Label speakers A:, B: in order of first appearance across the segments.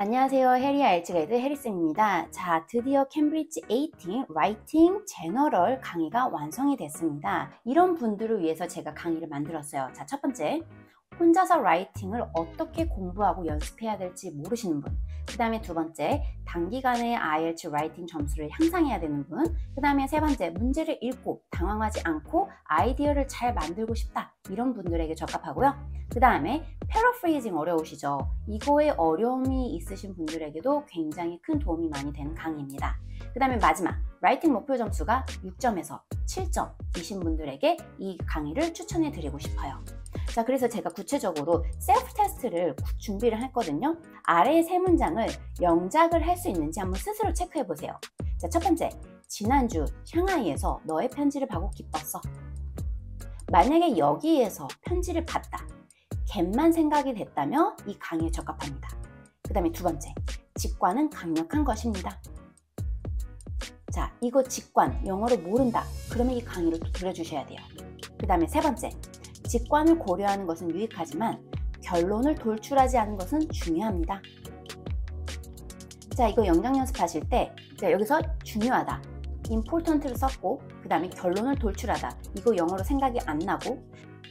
A: 안녕하세요. 해리아 알츠 가이드 해리쌤입니다. 자, 드디어 캠브리지 18 라이팅 제너럴 강의가 완성이 됐습니다. 이런 분들을 위해서 제가 강의를 만들었어요. 자, 첫 번째, 혼자서 라이팅을 어떻게 공부하고 연습해야 될지 모르시는 분. 그 다음에 두 번째, 단기간에 IELTS 라이팅 점수를 향상해야 되는 분. 그 다음에 세 번째, 문제를 읽고 당황하지 않고 아이디어를 잘 만들고 싶다. 이런 분들에게 적합하고요. 그 다음에 패러프레이징 어려우시죠? 이거에 어려움이 있으신 분들에게도 굉장히 큰 도움이 많이 되는 강의입니다. 그 다음에 마지막, 라이팅 목표 점수가 6점에서 7점이신 분들에게 이 강의를 추천해 드리고 싶어요. 자, 그래서 제가 구체적으로 셀프 테스트를 준비를 했거든요. 아래 세 문장을 영작을 할 수 있는지 한번 스스로 체크해 보세요. 자, 첫 번째, 지난주 샹하이에서 너의 편지를 받고 기뻤어. 만약에 여기에서 편지를 받다, 겟만 생각이 됐다면 이 강의에 적합합니다. 그 다음에 두 번째, 직관은 강력한 것입니다. 자, 이거 직관, 영어로 모른다. 그러면 이 강의를 또 들어주셔야 돼요. 그 다음에 세 번째, 직관을 고려하는 것은 유익하지만 결론을 돌출하지 않은 것은 중요합니다. 자, 이거 영작 연습하실 때 여기서 중요하다, important를 썼고 그 다음에 결론을 돌출하다, 이거 영어로 생각이 안 나고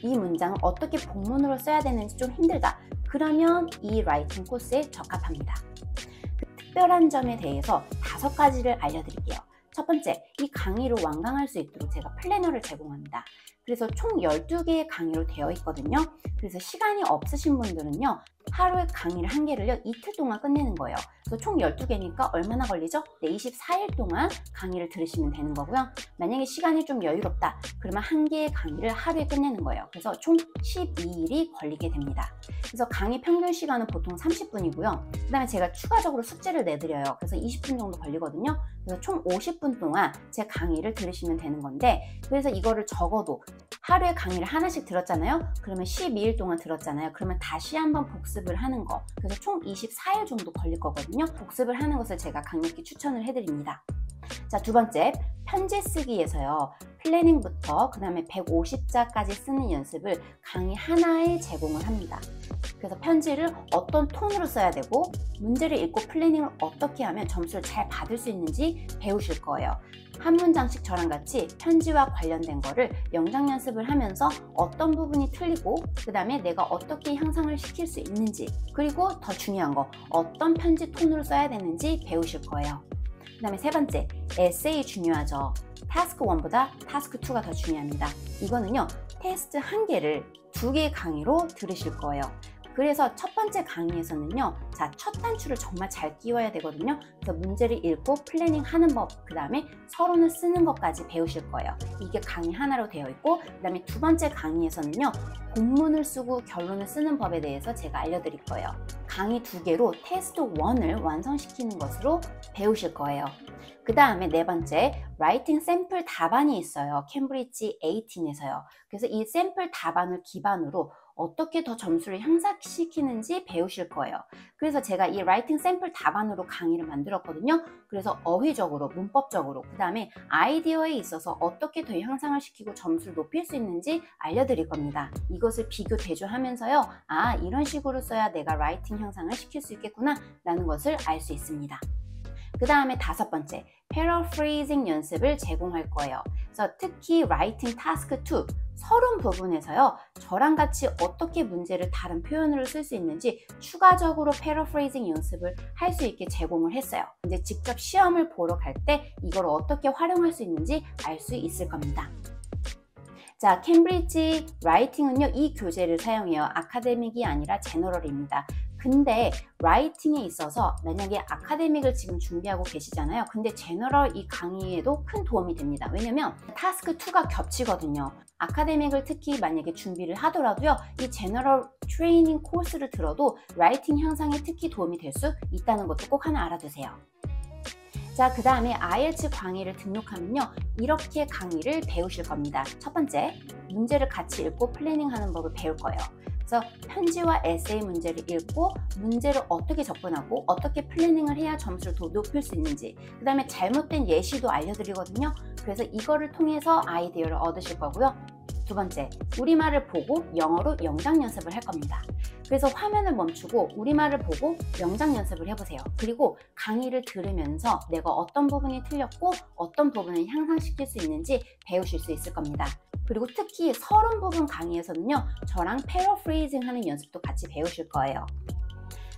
A: 이 문장을 어떻게 본문으로 써야 되는지 좀 힘들다. 그러면 이 라이팅 코스에 적합합니다. 특별한 점에 대해서 5가지를 알려드릴게요. 첫 번째, 이 강의를 완강할 수 있도록 제가 플래너를 제공합니다. 그래서 총 12개의 강의로 되어 있거든요. 그래서 시간이 없으신 분들은요, 하루에 강의를 한 개를요, 이틀 동안 끝내는 거예요. 그래서 총 12개니까 얼마나 걸리죠? 네, 24일 동안 강의를 들으시면 되는 거고요. 만약에 시간이 좀 여유롭다, 그러면 한 개의 강의를 하루에 끝내는 거예요. 그래서 총 12일이 걸리게 됩니다. 그래서 강의 평균 시간은 보통 30분이고요. 그 다음에 제가 추가적으로 숙제를 내드려요. 그래서 20분 정도 걸리거든요. 그래서 총 50분 동안 제 강의를 들으시면 되는 건데, 그래서 이거를 적어도 하루에 강의를 하나씩 들었잖아요. 그러면 12일 동안 들었잖아요. 그러면 다시 한번 복습을 하는 거. 그래서 총 24일 정도 걸릴 거거든요. 복습을 하는 것을 제가 강력히 추천을 해드립니다. 자, 두 번째, 편지 쓰기에서요, 플래닝부터 그 다음에 150자까지 쓰는 연습을 강의 하나에 제공을 합니다. 그래서 편지를 어떤 톤으로 써야 되고 문제를 읽고 플래닝을 어떻게 하면 점수를 잘 받을 수 있는지 배우실 거예요. 한 문장씩 저랑 같이 편지와 관련된 거를 영작 연습을 하면서 어떤 부분이 틀리고 그 다음에 내가 어떻게 향상을 시킬 수 있는지, 그리고 더 중요한 거, 어떤 편지 톤으로 써야 되는지 배우실 거예요. 그 다음에 세 번째, 에세이 중요하죠. 타스크 1보다 타스크 2가 더 중요합니다. 이거는요, 테스트 한 개를 2개의 강의로 들으실 거예요. 그래서 첫 번째 강의에서는요, 자, 첫 단추를 정말 잘 끼워야 되거든요. 그래서 문제를 읽고 플래닝 하는 법, 그 다음에 서론을 쓰는 것까지 배우실 거예요. 이게 강의 하나로 되어 있고, 그 다음에 두 번째 강의에서는요, 본문을 쓰고 결론을 쓰는 법에 대해서 제가 알려드릴 거예요. 강의 2개로 테스트 1을 완성시키는 것으로 배우실 거예요. 그 다음에 네 번째, 라이팅 샘플 답안이 있어요. 캠브리지 18에서요. 그래서 이 샘플 답안을 기반으로 어떻게 더 점수를 향상시키는지 배우실 거예요. 그래서 제가 이 라이팅 샘플 답안으로 강의를 만들었거든요. 그래서 어휘적으로, 문법적으로, 그 다음에 아이디어에 있어서 어떻게 더 향상을 시키고 점수를 높일 수 있는지 알려드릴 겁니다. 이것을 비교 대조하면서요, 아, 이런 식으로 써야 내가 라이팅 향상을 시킬 수 있겠구나 라는 것을 알 수 있습니다. 그 다음에 다섯 번째, 패러프레이징 연습을 제공할 거예요. 그래서 특히 라이팅 타스크 2, 서론 부분에서요, 저랑 같이 어떻게 문제를 다른 표현으로 쓸 수 있는지 추가적으로 패러프레이징 연습을 할 수 있게 제공을 했어요. 이제 직접 시험을 보러 갈 때 이걸 어떻게 활용할 수 있는지 알 수 있을 겁니다. 자, 캠브리지 라이팅은요, 이 교재를 사용해요. 아카데믹이 아니라 제너럴입니다. 근데 라이팅에 있어서 만약에 아카데믹을 지금 준비하고 계시잖아요. 근데 제너럴 이 강의에도 큰 도움이 됩니다. 왜냐면 타스크 2가 겹치거든요. 아카데믹을 특히 만약에 준비를 하더라도요, 이 제너럴 트레이닝 코스를 들어도 라이팅 향상에 특히 도움이 될 수 있다는 것도 꼭 하나 알아두세요. 자, 그 다음에 IELTS 강의를 등록하면요, 이렇게 강의를 배우실 겁니다. 첫 번째, 문제를 같이 읽고 플래닝하는 법을 배울 거예요. 그래서 편지와 에세이 문제를 읽고 문제를 어떻게 접근하고 어떻게 플래닝을 해야 점수를 더 높일 수 있는지, 그 다음에 잘못된 예시도 알려드리거든요. 그래서 이거를 통해서 아이디어를 얻으실 거고요. 두 번째, 우리말을 보고 영어로 영작 연습을 할 겁니다. 그래서 화면을 멈추고 우리말을 보고 영작 연습을 해보세요. 그리고 강의를 들으면서 내가 어떤 부분이 틀렸고 어떤 부분을 향상시킬 수 있는지 배우실 수 있을 겁니다. 그리고 특히 서론 부분 강의에서는요, 저랑 패러프레이징 하는 연습도 같이 배우실 거예요.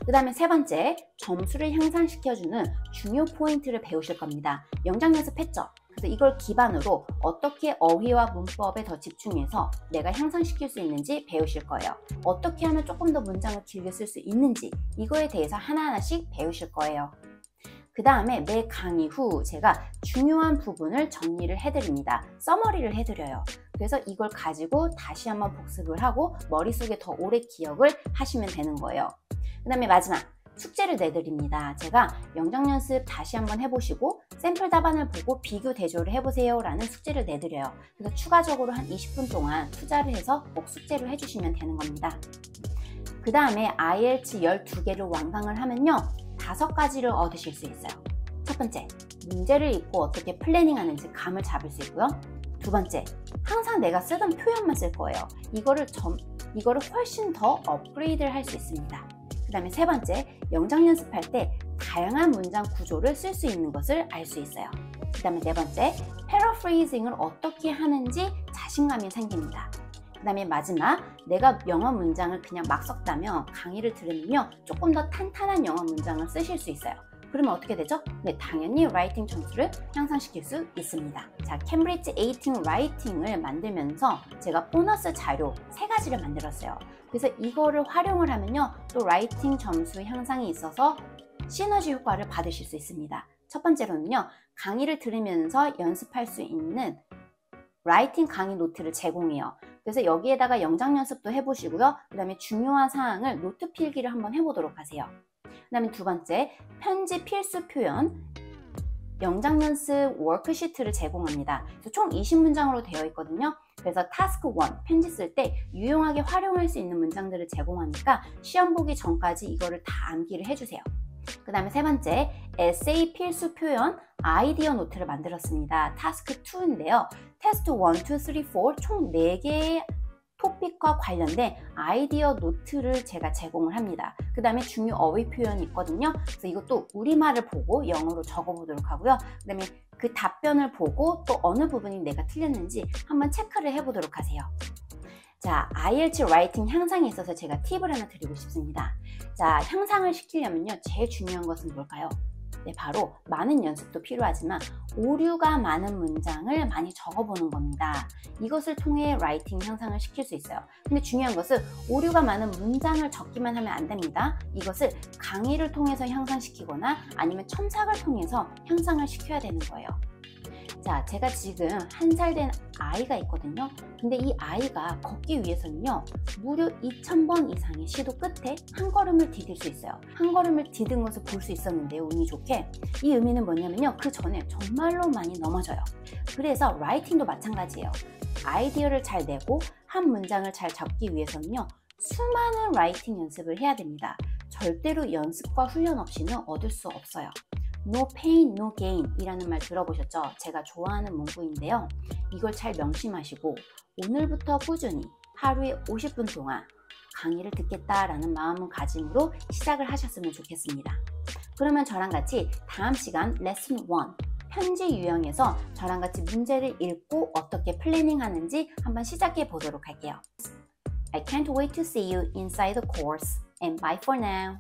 A: 그 다음에 세 번째, 점수를 향상시켜주는 중요 포인트를 배우실 겁니다. 영작 연습했죠? 그래서 이걸 기반으로 어떻게 어휘와 문법에 더 집중해서 내가 향상시킬 수 있는지 배우실 거예요. 어떻게 하면 조금 더 문장을 길게 쓸 수 있는지 이거에 대해서 하나하나씩 배우실 거예요. 그 다음에 매 강의 후 제가 중요한 부분을 정리를 해드립니다. 서머리를 해드려요. 그래서 이걸 가지고 다시 한번 복습을 하고 머릿속에 더 오래 기억을 하시면 되는 거예요. 그 다음에 마지막, 숙제를 내드립니다. 제가 영작 연습 다시 한번 해보시고 샘플 답안을 보고 비교 대조를 해보세요 라는 숙제를 내드려요. 그래서 추가적으로 한 20분 동안 투자를 해서 꼭 숙제를 해주시면 되는 겁니다. 그 다음에 IELTS 12개를 완강을 하면요, 5가지를 얻으실 수 있어요. 첫 번째, 문제를 읽고 어떻게 플래닝하는지 감을 잡을 수 있고요. 두 번째, 항상 내가 쓰던 표현만 쓸 거예요. 이거를 훨씬 더 업그레이드를 할 수 있습니다. 그 다음에 세 번째, 영작 연습할 때 다양한 문장 구조를 쓸 수 있는 것을 알 수 있어요. 그 다음에 네 번째, 패러프레이징을 어떻게 하는지 자신감이 생깁니다. 그 다음에 마지막, 내가 영어 문장을 그냥 막 썼다면 강의를 들으면 조금 더 탄탄한 영어 문장을 쓰실 수 있어요. 그러면 어떻게 되죠? 네, 당연히 라이팅 점수를 향상시킬 수 있습니다. 자, 캠브리지 18 라이팅을 만들면서 제가 보너스 자료 3가지를 만들었어요. 그래서 이거를 활용을 하면요, 또 라이팅 점수 향상이 있어서 시너지 효과를 받으실 수 있습니다. 첫 번째로는요, 강의를 들으면서 연습할 수 있는 라이팅 강의 노트를 제공해요. 그래서 여기에다가 영작 연습도 해보시고요. 그 다음에 중요한 사항을 노트 필기를 한번 해보도록 하세요. 그 다음에 두 번째, 편집 필수 표현 영작 연습 워크시트를 제공합니다. 그래서 총 20문장으로 되어 있거든요. 그래서 타스크 1, 편지 쓸 때 유용하게 활용할 수 있는 문장들을 제공하니까 시험 보기 전까지 이거를 다 암기를 해주세요. 그 다음에 세 번째, 에세이 필수 표현 아이디어 노트를 만들었습니다. 타스크 2인데요. 테스트 1, 2, 3, 4 총 4개의 토픽과 관련된 아이디어 노트를 제가 제공을 합니다. 그 다음에 중요 어휘 표현이 있거든요. 그래서 이것도 우리말을 보고 영어로 적어보도록 하고요. 그 다음에 그 답변을 보고 또 어느 부분이 내가 틀렸는지 한번 체크를 해보도록 하세요. 자, IELTS 라이팅 향상에 있어서 제가 팁을 하나 드리고 싶습니다. 자, 향상을 시키려면요, 제일 중요한 것은 뭘까요? 네, 바로 많은 연습도 필요하지만 오류가 많은 문장을 많이 적어보는 겁니다. 이것을 통해 라이팅 향상을 시킬 수 있어요. 근데 중요한 것은 오류가 많은 문장을 적기만 하면 안 됩니다. 이것을 강의를 통해서 향상시키거나 아니면 첨삭을 통해서 향상을 시켜야 되는 거예요. 자, 제가 지금 1살 된 아이가 있거든요. 근데 이 아이가 걷기 위해서는요, 무려 2000번 이상의 시도 끝에 한 걸음을 디딜 수 있어요. 한 걸음을 디딘 것을 볼 수 있었는데요, 운이 좋게. 이 의미는 뭐냐면요, 그 전에 정말로 많이 넘어져요. 그래서 라이팅도 마찬가지예요. 아이디어를 잘 내고 한 문장을 잘 잡기 위해서는요, 수많은 라이팅 연습을 해야 됩니다. 절대로 연습과 훈련 없이는 얻을 수 없어요. No pain, no gain 이라는 말 들어보셨죠? 제가 좋아하는 문구인데요. 이걸 잘 명심하시고 오늘부터 꾸준히 하루에 50분 동안 강의를 듣겠다라는 마음가짐으로 시작을 하셨으면 좋겠습니다. 그러면 저랑 같이 다음 시간 레슨 1 편지 유형에서 저랑 같이 문제를 읽고 어떻게 플래닝 하는지 한번 시작해 보도록 할게요. I can't wait to see you inside the course and bye for now.